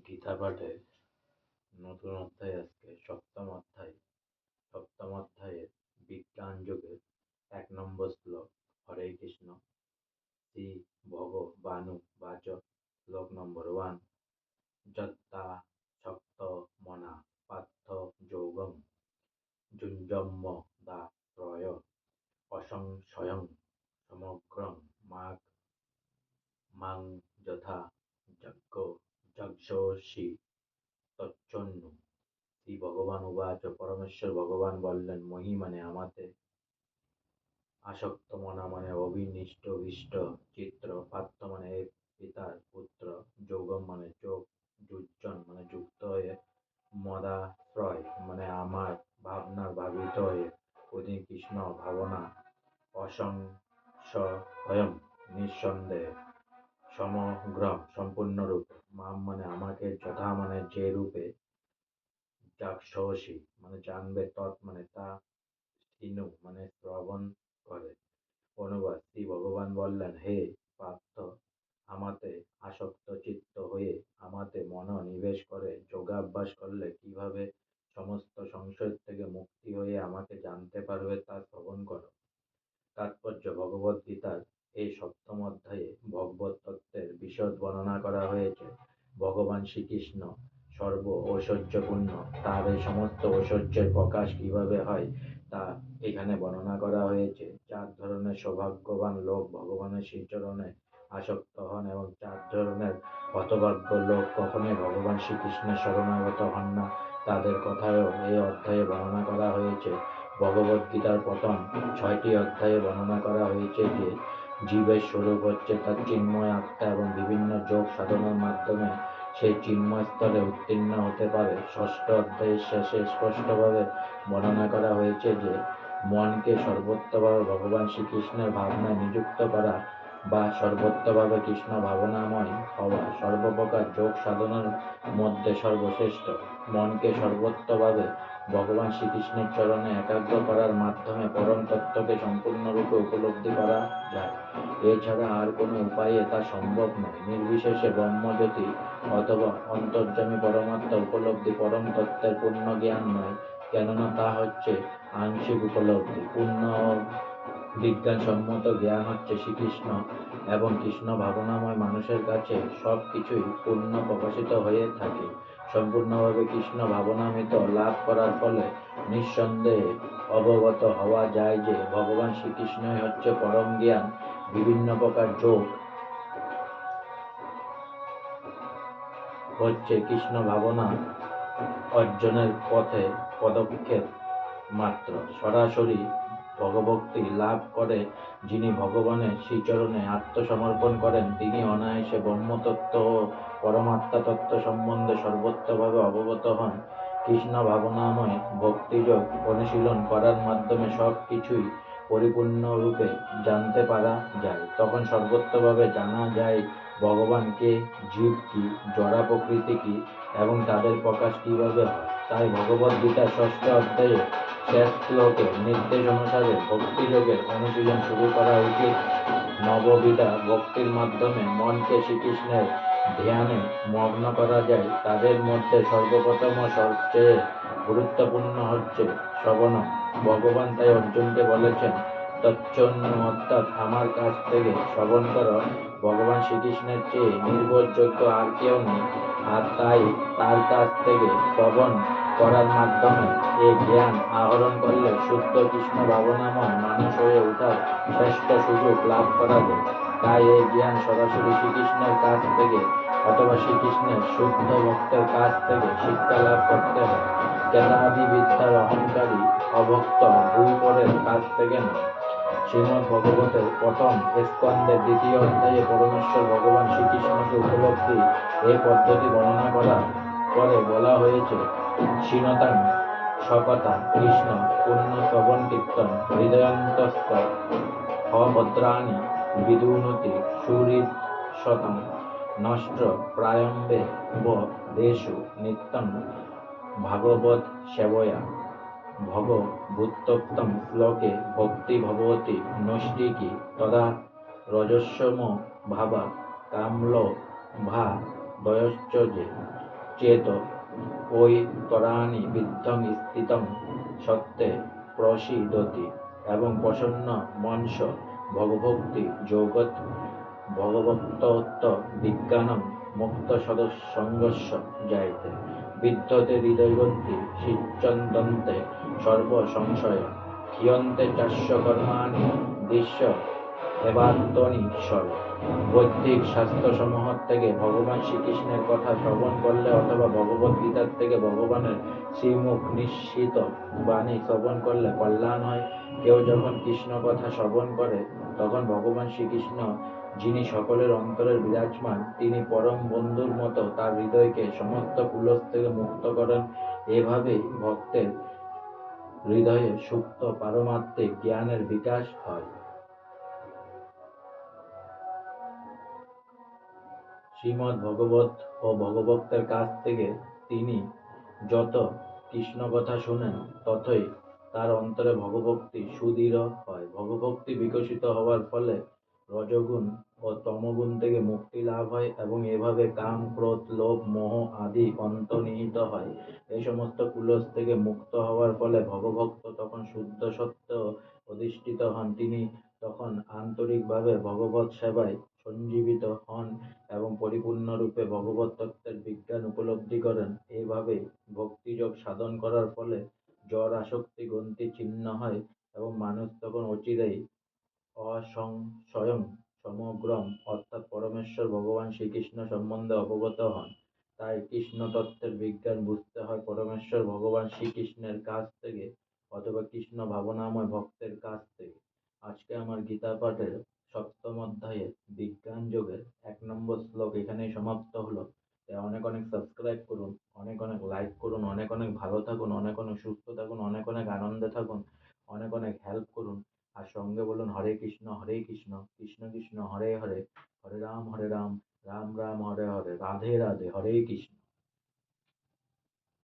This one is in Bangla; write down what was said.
গীতা পাঠের নতুন অধ্যায় আজকে সপ্তম অধ্যায়ের বিজ্ঞান যুগের 1 নম্বর শ্লোক। হরে কৃষ্ণ। শ্রী ভগবানু বাচ শ্লোক নম্বর 1। যত্তা শক্ত মনা পার্থ যোগম যুঞ্জম্ম দা ত্রয় অসংশয়ং সমগ্রং মাগ মাং যথা যজ্ঞ যজ্ঞোষি তচ্ছন্নু। শ্রী ভগবান উবাচ। পরমেশ্বর ভগবান বললেন, মহি মানে আমাতে, আসক্ত মনা মানে অবিনিষ্ট বিষ্ট চিত্র, পার্থ মানে পিতার পুত্র, যোগম মানে যোগ, যুজন মানে যুক্ত হয়ে, মদাশ্রয় মানে আমার ভাবনার ভাবিত হয়ে, উনি কৃষ্ণ ভাবনা, অসংশয়ম নিঃসন্দেহে, সমগ্র সম্পূর্ণরূপে, মাম মানে আমাকে, যথা মানে যে রূপে, যাক্ষসি মানে জানবে, তৎ মানে তা, শৃণু মানে শ্রবণ করে। অনুবাদ। শ্রী ভগবান বললেন, হে পার্থ, আমাতে আসক্ত চিত্ত হয়ে আমাতে মনোনিবেশ করে যোগাভ্যাস করলে কিভাবে সমস্ত সংশয় থেকে মুক্তি হয়ে আমাকে জানতে পারবে তা শ্রবণ করো। তাৎপর্য। ভগবদ গীতার এই 7ম অধ্যায়ে ভগবত তত্ত্বের বিশদ বর্ণনা করা হয়েছে। ভগবান শ্রীকৃষ্ণ সর্ব ঐশ্বর্যপূর্ণ, তার এই সমস্ত ঐশ্বর্যের প্রকাশ কিভাবে হয় তা এখানে বর্ণনা করা হয়েছে। 4 ধরনের সৌভাগ্যবান লোক ভগবানের শ্রীচরণে আসক্ত হন এবং 4 ধরনের হতভাগ্য লোক কখনোই ভগবান শ্রীকৃষ্ণের শরণাগত হন না, তাদের কথাও এই অধ্যায়ে বর্ণনা করা হয়েছে। ভগবদ গীতার প্রথম 6টি অধ্যায়ে বর্ণনা করা হয়েছে যে জীবের স্বরূপ হচ্ছে তার চিন্ময় আত্মা এবং বিভিন্ন যোগ সাধনার মাধ্যমে সেই চিন্ময় স্তরে উত্তীর্ণ হতে পারে। 6ষ্ঠ অধ্যায়ের শেষে স্পষ্টভাবে বর্ণনা করা হয়েছে যে মনকে সর্বত্রভাবে ভগবান শ্রীকৃষ্ণের ভাবনায় নিযুক্ত করা বা সর্বত্রভাবে কৃষ্ণ ভাবনাময় হওয়া সর্বপ্রকার যোগ সাধনার মধ্যে সর্বশ্রেষ্ঠ। মনকে সর্বত্রভাবে ভগবান শ্রীকৃষ্ণের চরণে একাগ্র করার মাধ্যমে পরম তত্ত্বকে সম্পূর্ণরূপে উপলব্ধি করা যায়। এছাড়া আর কোনো উপায়ে তা সম্ভব নয়। নির্বিশেষে ব্রহ্মজ্যোতি অথবা অন্তর্যামী পরমাত্মা উপলব্ধি পরম তত্ত্বের পূর্ণ জ্ঞান নয়, কেননা তা হচ্ছে আংশিক উপলব্ধি। পূর্ণ ও বিজ্ঞানসম্মত জ্ঞান হচ্ছে শ্রীকৃষ্ণ এবং কৃষ্ণ ভাবনাময় মানুষের কাছে সব কিছুই পূর্ণ প্রকাশিত হয়ে থাকে। সম্পূর্ণভাবে কৃষ্ণ ভাবনামৃত লাভ করার ফলে নিঃসন্দেহে অবগত হওয়া যায় যে ভগবান শ্রীকৃষ্ণই হচ্ছে পরম জ্ঞান। বিভিন্ন প্রকার যোগ হচ্ছে কৃষ্ণ ভাবনা অর্জনের পথে পদক্ষেপ মাত্র। সরাসরি ভগভক্তি লাভ করে যিনি ভগবানের শ্রীচরণে আত্মসমর্পণ করেন, তিনি অনায়াসে ব্রহ্মতত্ত্ব ও পরমাত্মা তত্ত্ব সম্বন্ধে সর্বত্রভাবে অবগত হন। কৃষ্ণ ভাবনাময় ভক্তিযোগ অনুশীলন করার মাধ্যমে সব কিছুই পরিপূর্ণরূপে জানতে পারা যায়। তখন সর্বত্রভাবে জানা যায় ভগবান কে, জীব কি, জড়া প্রকৃতি কি এবং তাদের প্রকাশ কিভাবে হয়। তাই ভগবদ গীতার 6ষ্ঠ অধ্যায়ে শেষ শ্লোকে নির্দেশ অনুসারে ভক্তিযোগের অনুশীলন শুরু করা উচিত। নববিধা ভক্তির মাধ্যমে মনকে শ্রীকৃষ্ণের ধ্যানে মগ্ন করা যায়। তাদের মধ্যে সর্বপ্রথম ও সবচেয়ে গুরুত্বপূর্ণ হচ্ছে শ্রবণম। ভগবান তাই অর্জুনকে বলেছেন, তচ্ছন্নু অর্থাৎ আমার কাছ থেকে শ্রবণ করো। ভগবান শ্রীকৃষ্ণের চেয়ে নির্ভরযোগ্য আর কেউ নেই, আর তাই তার কাছ থেকে শ্রবণ করার মাধ্যমে এই জ্ঞান আহরণ করলে শুদ্ধ কৃষ্ণ ভাবনাময় মানুষ হয়ে ওঠার শ্রেষ্ঠ সুযোগ লাভ করা যায়। তাই এই জ্ঞান সরাসরি শ্রীকৃষ্ণের কাছ থেকে অথবা শ্রীকৃষ্ণের শুদ্ধ ভক্তের কাছ থেকে শিক্ষা লাভ করতে হয়। কেদাদি বিদ্যার অহংকারী অভক্ত ভূপরের কাছ থেকে নয়। শ্রীমদ্ ভগবতের প্রথম স্কন্ধের 2য় অধ্যায়ে পরমেশ্বর ভগবান শ্রীকৃষ্ণকে উপলব্ধি এই পদ্ধতি বর্ণনা করার পরে বলা হয়েছে, শ্রীণতাং সকথা কৃষ্ণ পূর্ণ শ্রবণ কীর্তন হৃদয়ন্তস্থ ভদ্রাণি বিদুনতি সুহৃদশতং নষ্ট প্রায়ম্বে দেশু নিত্যং ভাগবত সেবয়া। ভগবুত্তপ্তম শ্লোকে ভক্তি ভগবতী নৈষ্ঠিকী তদা রজস্যম ভাবা কামলো ভা দয়শ্চ যে। চেত ওই তরাণি বিদ্ধং স্থিতং সত্যে প্রসীদতি এবং প্রসন্ন মনস ভগভক্তি যোগৎ ভগবত্তত্ত্ব বিজ্ঞানং মুক্ত সঙ্গস্য জায়তে বিদ্যতে হৃদয়বন্তি সিচ্ছন্দন্তে সর্ব সংশয় ক্ষীয়ন্তে চাস্য কর্মাণি দৃশ্য এবাত্মনীশ্বর। বৈদিক শাস্ত্রসমূহ থেকে ভগবান শ্রীকৃষ্ণের কথা শ্রবণ করলে অথবা ভগবত গীতার থেকে ভগবানের শ্রীমুখ নিঃসৃত বাণী শ্রবণ করলে কল্যাণ হয়। কেউ যখন কৃষ্ণ কথা শ্রবণ করে তখন ভগবান শ্রীকৃষ্ণ, যিনি সকলের অন্তরের বিরাজমান, তিনি পরম বন্ধুর মতো তার হৃদয়কে সমস্ত কুলস থেকে মুক্ত করেন। এভাবেই ভক্তের হৃদয়ে সুপ্ত পারমাত্মিক জ্ঞানের বিকাশ হয়। শ্রীমদ্ ভগবত ও ভগবতের কাছ থেকে তিনি যত কৃষ্ণ কথা শুনেন ততই তার অন্তরে ভগভক্তি সুদৃঢ় হয়। ভগভক্তি বিকশিত হওয়ার ফলে রজগুণ ও তমগুণ থেকে মুক্তি লাভ হয় এবং এভাবে কাম, ক্রোধ, লোভ, মোহ আদি অন্তর্নিহিত হয়। এই সমস্ত কুলস থেকে মুক্ত হওয়ার ফলে ভগভক্ত তখন শুদ্ধ সত্য অধিষ্ঠিত হন। তিনি তখন আন্তরিকভাবে ভগবত সেবায় সঞ্জীবিত হন এবং পরিপূর্ণরূপে ভগবত তত্ত্বের বিজ্ঞান উপলব্ধি করেন। এইভাবে ভক্তিযোগ সাধন করার ফলে জড় আসক্তি গ্রন্থি ছিন্ন হয় এবং মানুষ তখন অচিরেই অসংশয়ং সমগ্রম অর্থাৎ পরমেশ্বর ভগবান শ্রীকৃষ্ণ সম্বন্ধে অবগত হন। তাই কৃষ্ণ তত্ত্বের বিজ্ঞান বুঝতে হয় পরমেশ্বর ভগবান শ্রীকৃষ্ণের কাছ থেকে অথবা কৃষ্ণ ভাবনাময় ভক্তের কাছ থেকে। আজকে আমার গীতা পাঠের সপ্তম অধ্যায়ে বিজ্ঞান যোগের 1 নম্বর শ্লোক এখানেই সমাপ্ত হলো। অনেক অনেক সাবস্ক্রাইব করুন, অনেক অনেক লাইক করুন, অনেক অনেক ভালো থাকুন, অনেক অনেক সুস্থ থাকুন, অনেক অনেক আনন্দে থাকুন, অনেক অনেক হেল্প করুন। আর সঙ্গে বলুন হরে কৃষ্ণ কৃষ্ণ কৃষ্ণ হরে হরে, হরে রাম রাম রাম হরে হরে, রাধে রাধে, হরে কৃষ্ণ।